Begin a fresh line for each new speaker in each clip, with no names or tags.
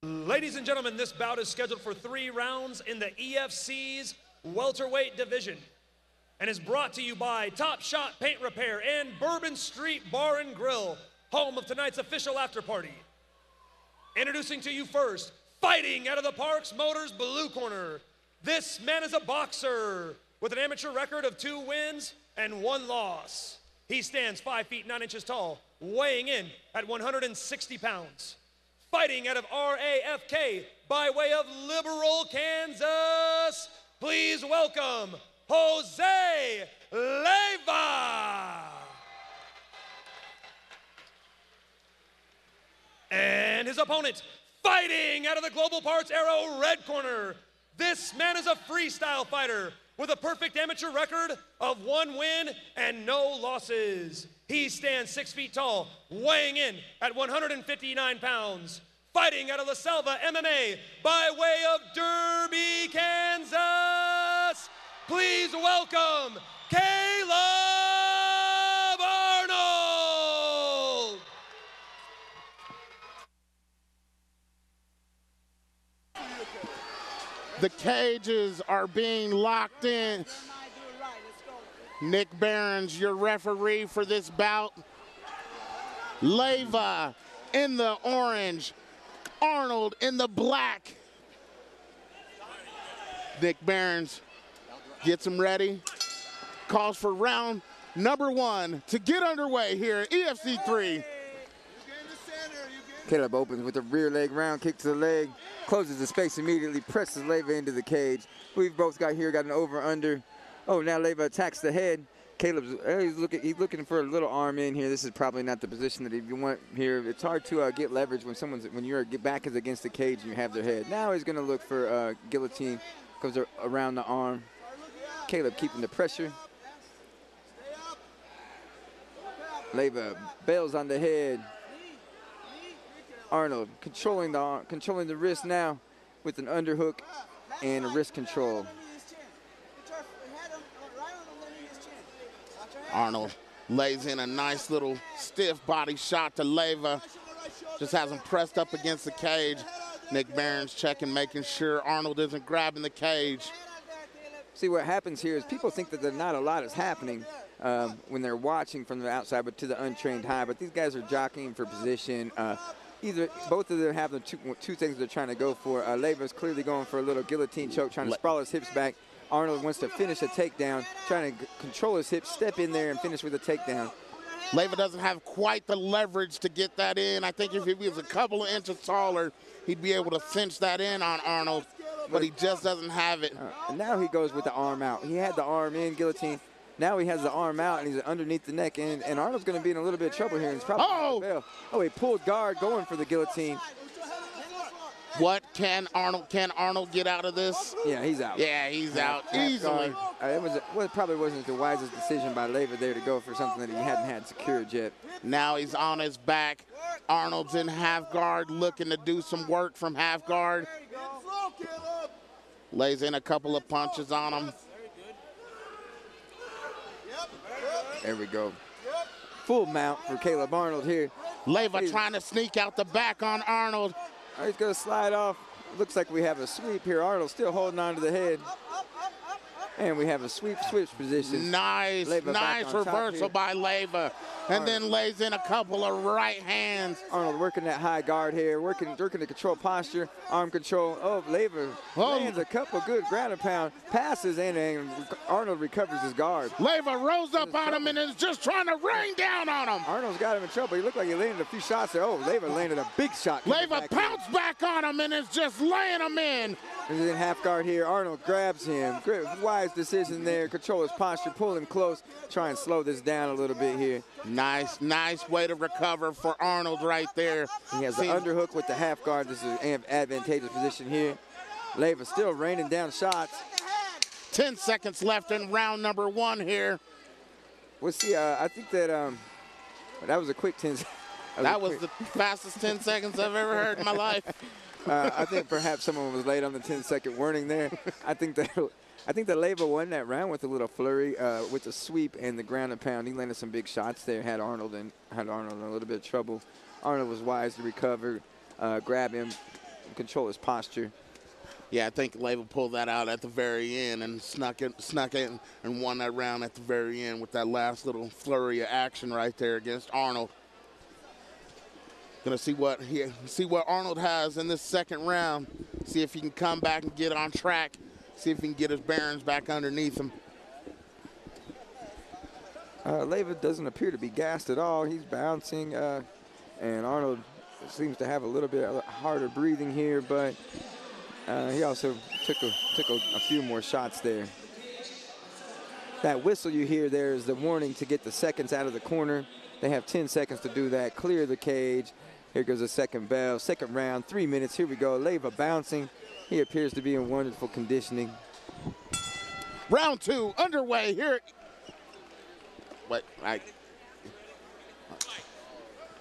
Ladies and gentlemen, this bout is scheduled for 3 rounds in the EFC's welterweight division and is brought to you by Top Shot Paint Repair and Bourbon Street Bar and Grill, home of tonight's official after party. Introducing to you first, fighting out of the Parks Motors blue corner. This man is a boxer with an amateur record of 2 wins and 1 loss. He stands 5 feet 9 inches tall, weighing in at 160 pounds. Fighting out of RAFK by way of Liberal, Kansas, please welcome Jose Leyva. And his opponent, fighting out of the Global Parts Aero red corner. This man is a freestyle fighter with a perfect amateur record of 1 win and no losses. He stands 6 feet tall, weighing in at 159 pounds. Fighting out of La Selva MMA by way of Derby, Kansas, please welcome Caleb Arnold.
The cages are being locked in. Nick Behrens, your referee for this bout. Leyva in the orange, Arnold in the black. Nick Behrens gets him ready, calls for round number 1 to get underway here at EFC 3.
Caleb opens with a rear leg round kick to the leg, closes the space immediately, presses Leyva into the cage. We've both got an over-under. Oh, now Leyva attacks the head. Caleb's he's looking for a little arm in here. This is probably not the position that you want here. It's hard to get leverage when your back is against the cage and you have their head. Now he's going to look for guillotine, goes around the arm. Caleb keeping the pressure. Leyva bails on the head. Arnold controlling the wrist now with an underhook and a wrist control.
Arnold lays in a nice little stiff body shot to Leyva. Just has him pressed up against the cage. Nick Behrens checking, making sure Arnold isn't grabbing the cage.
See, what happens here is people think that not a lot is happening when they're watching from the outside, but to the untrained eye. But these guys are jockeying for position. Both of them have the two things they're trying to go for. Leyva's clearly going for a little guillotine choke, trying to sprawl his hips back. Arnold wants to finish a takedown, trying to control his hips, step in there and finish with a takedown.
Leyva doesn't have quite the leverage to get that in. I think if he was a couple of inches taller, he'd be able to cinch that in on Arnold, but he just doesn't have it.
And now he goes with the arm out. He had the arm in, guillotine. Now he has the arm out, and he's underneath the neck, and Arnold's going to be in a little bit of trouble here. He's probably gonna fail. Oh, he pulled guard going for the guillotine.
What can Arnold get out of this?
Yeah, he's out.
Yeah, he's out easily.
It probably wasn't the wisest decision by Leyva there to go for something that he hadn't had secured yet.
Now he's on his back. Arnold's in half guard, looking to do some work from half guard. Lays in a couple of punches on him.
There we go. Full mount for Caleb Arnold here.
Leyva trying to sneak out the back on Arnold.
He's going to slide off. Looks like we have a sweep here. Arnold still holding on to the head. And we have a sweep switch position.
Nice reversal by Leyva. And then lays in a couple of right hands.
Arnold working that high guard here, working to control posture, arm control. Oh, Leyva lands a couple good ground and pound passes, and Arnold recovers his guard.
Leyva rose up on him and is just trying to rain down on him.
Arnold's got him in trouble. He looked like he landed a few shots there. Oh, Leyva landed a big shot.
Leyva pounced back on him and is just laying him in.
He's in half guard here. Arnold grabs him. Wise decision there. Control his posture, pull him close, try and slow this down a little bit here.
Nice way to recover for Arnold right there.
He has the underhook with the half guard. This is an advantageous position here. Leyva still raining down shots.
10 seconds left in round number 1 here.
We'll see. I think that that was a quick 10 seconds.
That was the fastest 10 seconds I've ever heard in my life.
I think perhaps someone was late on the 10-second warning there. I think that Leyva won that round with a little flurry, with the sweep and the ground and pound. He landed some big shots there, had Arnold in a little bit of trouble. Arnold was wise to recover, grab him, control his posture.
Yeah, I think Leyva pulled that out at the very end and snuck in and won that round at the very end with that last little flurry of action right there against Arnold. Gonna see what Arnold has in this second round. See if he can come back and get on track. See if he can get his bearings back underneath him.
Leyva doesn't appear to be gassed at all. He's bouncing, and Arnold seems to have a little bit harder breathing here, but he also took a few more shots there. That whistle you hear there is the warning to get the seconds out of the corner. They have 10 seconds to do that. Clear the cage. Here goes the second bell. Second round, 3 minutes. Here we go. Leyva bouncing. He appears to be in wonderful conditioning.
Round 2 underway here.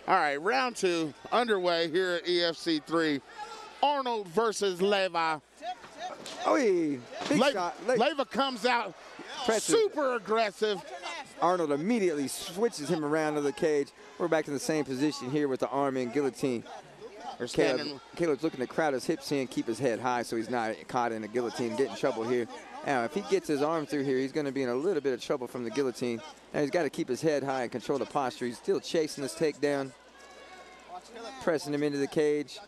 All right, round 2 underway here at EFC 3. Arnold versus Leyva.
Oh, big shot.
Leyva comes out super aggressive.
Arnold immediately switches him around to the cage. We're back in the same position here with the arm in guillotine. Caleb's looking to crowd his hips in, keep his head high so he's not caught in a guillotine, get in trouble here. Now, if he gets his arm through here, he's going to be in a little bit of trouble from the guillotine. Now, he's got to keep his head high and control the posture. He's still chasing this takedown, pressing him into the cage.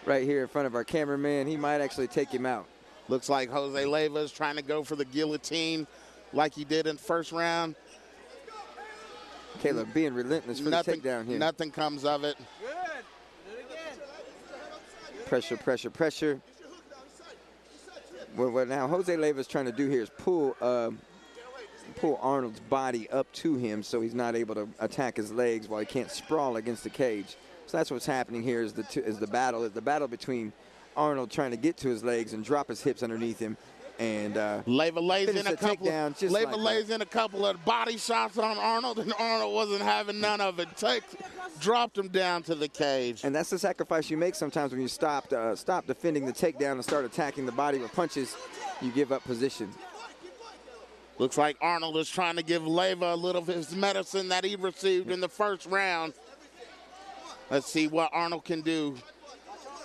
Right here in front of our cameraman, he might actually take him out.
Looks like Jose Leyva is trying to go for the guillotine like he did in the first round.
Caleb being relentless for the takedown here.
Nothing comes of it.
Pressure, pressure, pressure. What now Jose Leyva is trying to do here is pull Arnold's body up to him so he's not able to attack his legs while he can't sprawl against the cage. So that's what's happening here is the battle between Arnold trying to get to his legs and drop his hips underneath him. And
Leyva lays in a couple of body shots on Arnold, and Arnold wasn't having none of it. Dropped him down to the cage.
And that's the sacrifice you make sometimes when you stop defending the takedown and start attacking the body with punches. You give up position.
Looks like Arnold is trying to give Leyva a little of his medicine that he received in the first round. Let's see what Arnold can do.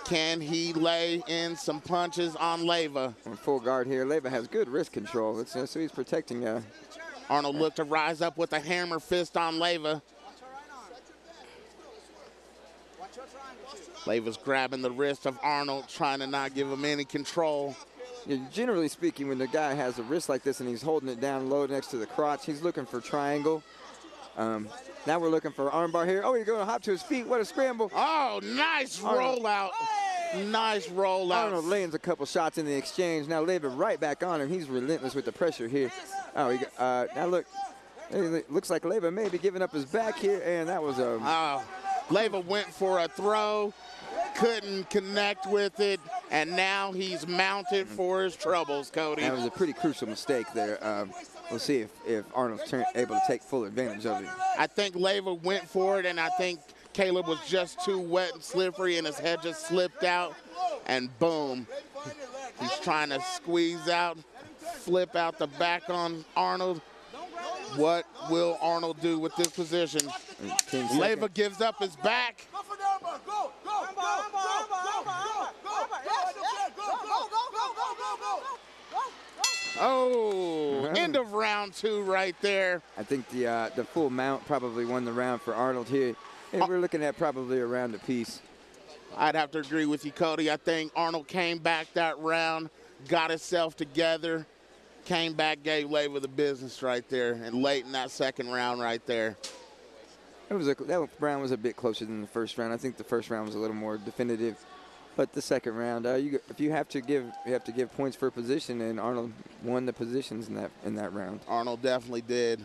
Can he lay in some punches on Leyva?
On full guard here. Leyva has good wrist control. So he's protecting.
Arnold looked to rise up with a hammer fist on Leyva. Leyva's grabbing the wrist of Arnold, trying to not give him any control.
Yeah, generally speaking, when the guy has a wrist like this and he's holding it down low next to the crotch, he's looking for triangle. Now we're looking for armbar here. Oh, he's going to hop to his feet. What a scramble.
Oh, nice rollout. Nice rollout.
Arnold lands a couple shots in the exchange. Now Leyva right back on him. He's relentless with the pressure here. Oh, now look. It looks like Leyva may be giving up his back here, and that was a...
Leyva went for a throw, couldn't connect with it, and now he's mounted for his troubles, Cody.
That was a pretty crucial mistake there. We'll see if Arnold's able to take full advantage of it.
I think Leyva went for it, and I think Caleb was just too wet and slippery, and his head just slipped out, and boom. He's trying to squeeze out, flip out the back on Arnold. What will Arnold do with this position? Leyva gives up his back. Oh, end of round 2 right there.
I think the full mount probably won the round for Arnold here. And we're looking at probably a round apiece.
I'd have to agree with you, Cody. I think Arnold came back that round, got himself together, came back, gave Leyva the business right there, and late in that second round right there.
That round was a bit closer than the first round. I think the first round was a little more definitive. But the second round, if you have to give points for position, and Arnold won the positions in that round.
Arnold definitely did.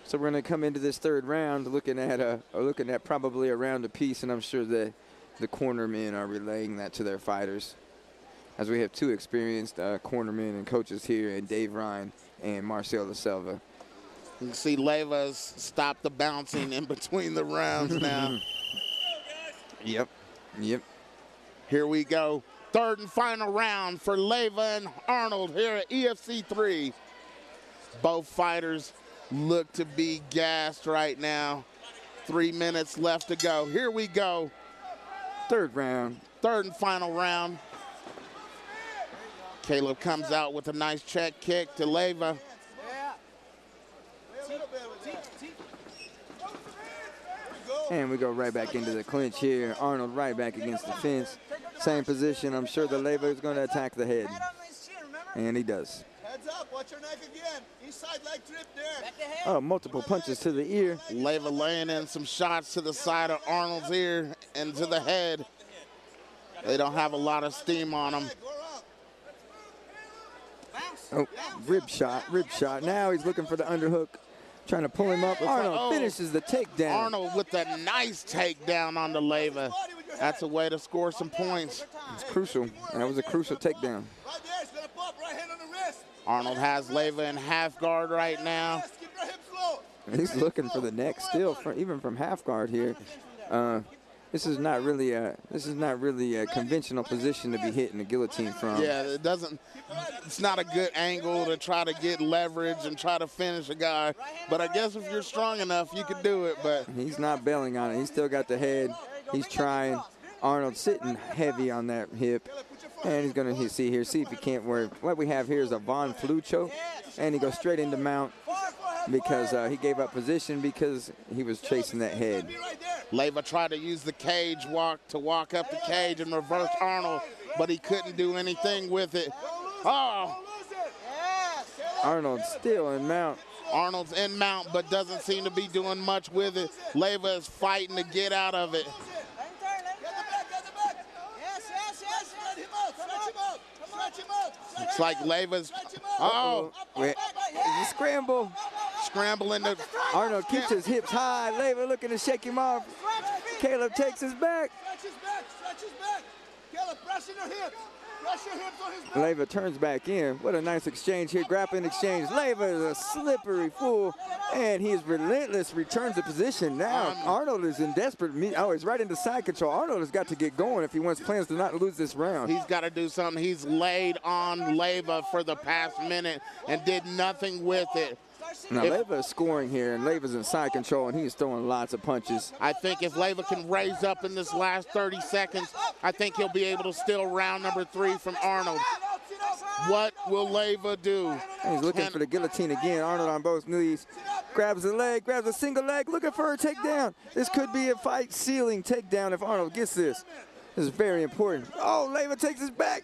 So we're going to come into this third round looking at probably a round apiece, and I'm sure that the cornermen are relaying that to their fighters, as we have two experienced cornermen and coaches here, and Dave Ryan and Marcel La Selva.
You can see Leyva's stopped the bouncing in between the rounds now.
Yep.
Here we go. Third and final round for Leyva and Arnold here at EFC 3. Both fighters look to be gassed right now. 3 minutes left to go. Here we go.
Third round.
Third and final round. Caleb comes out with a nice check kick to Leyva.
And we go right back into the clinch here. Arnold right back against the fence. Same position. I'm sure the Leyva is going to attack the head. And he does.
Heads up, watch your knife again. Inside leg trip there.
Oh, multiple punches to the ear.
Leyva laying in some shots to the side of Arnold's ear and to the head. They don't have a lot of steam on them.
Oh, rib shot. Now he's looking for the underhook. Trying to pull him up. Arnold finishes the takedown.
Arnold with a nice takedown on the Leyva. That's a way to score some points.
It's crucial. That was a crucial takedown.
Right there, it's gonna pop. Right hand on the wrist.
Arnold has Leyva in half guard right now.
Keep your hips low.
He's looking for the neck still, even from half guard here. This is not really a conventional position to be hitting the guillotine from.
Yeah, it's not a good angle to try to get leverage and try to finish a guy. But I guess if you're strong enough, you can do it. But
he's not bailing on it. He's still got the head. He's trying. Arnold sitting heavy on that hip. And he's going to see if he can't work. What we have here is a Von Flue choke. And he goes straight into mount because he gave up position because he was chasing that head.
Leyva tried to use the cage walk to walk up the cage and reverse Arnold, but he couldn't do anything with it. Oh!
Arnold's still in mount.
Arnold's in mount, but doesn't seem to be doing much with it. Leyva is fighting to get out of it. Looks like Leyva's. Oh!
It's a scramble.
Scrambling to.
Arnold keeps his hips high. Leyva looking to shake him off. Caleb takes his back.
Stretch his back. Caleb, press in your hips. Press your hips on his back.
Leyva turns back in. What a nice exchange here. Grappling exchange. Leyva is a slippery fool. And he is relentless. Returns the position now. Arnold is in desperate. Oh, he's right into side control. Arnold has got to get going if he wants plans to not lose this round.
He's got to do something. He's laid on Leyva for the past minute and did nothing with it.
Now, Leyva is scoring here, and Leyva's in side control, and he's throwing lots of punches.
I think if Leyva can raise up in this last 30 seconds, I think he'll be able to steal round number 3 from Arnold. What will Leyva do?
And he's looking for the guillotine again. Arnold on both knees. Grabs the leg, grabs a single leg, looking for a takedown. This could be a fight-sealing takedown if Arnold gets this. This is very important. Oh, Leyva takes his back.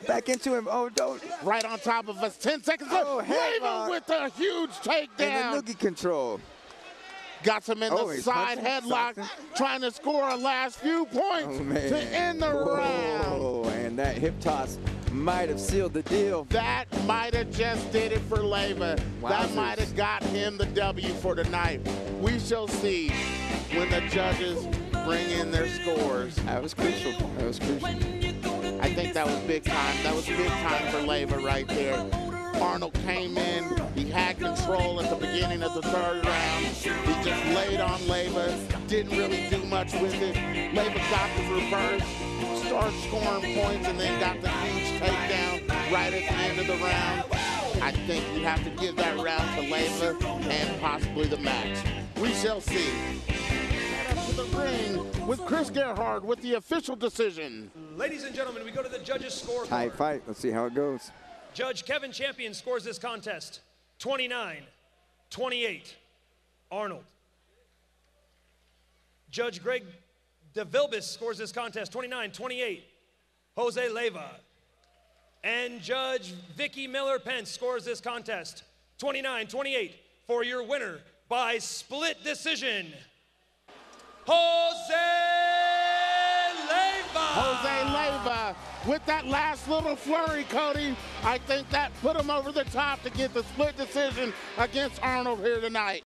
Back into him. Oh, don't.
Right on top of us. 10 seconds left.
Oh,
Leyva with a huge takedown.
And the noogie control.
Got him in the side headlock, trying to score a last few points to end the round.
Oh, and that hip toss might have sealed the deal.
That might have just did it for Leyva. That might have got him the W for tonight. We shall see when the judges bring in their scores.
That was crucial. That was crucial.
I think that was big time. That was big time for Leyva right there. Arnold came in. He had control at the beginning of the third round. He just laid on Leyva. Didn't really do much with it. Leyva got the reverse, started scoring points, and then got the huge takedown right at the end of the round. I think you have to give that round to Leyva and possibly the match. We shall see. To the ring with Chris Gerhard with the official decision.
Ladies and gentlemen, we go to the judges' score.
Tight fight. Let's see how it goes.
Judge Kevin Champion scores this contest 29-28, Arnold. Judge Greg DeVilbiss scores this contest 29-28, Jose Leyva. And Judge Vicky Miller-Pence scores this contest 29-28 for your winner by split decision, Jose Leyva.
Jose Leyva with that last little flurry, Cody. I think that put him over the top to get the split decision against Arnold here tonight.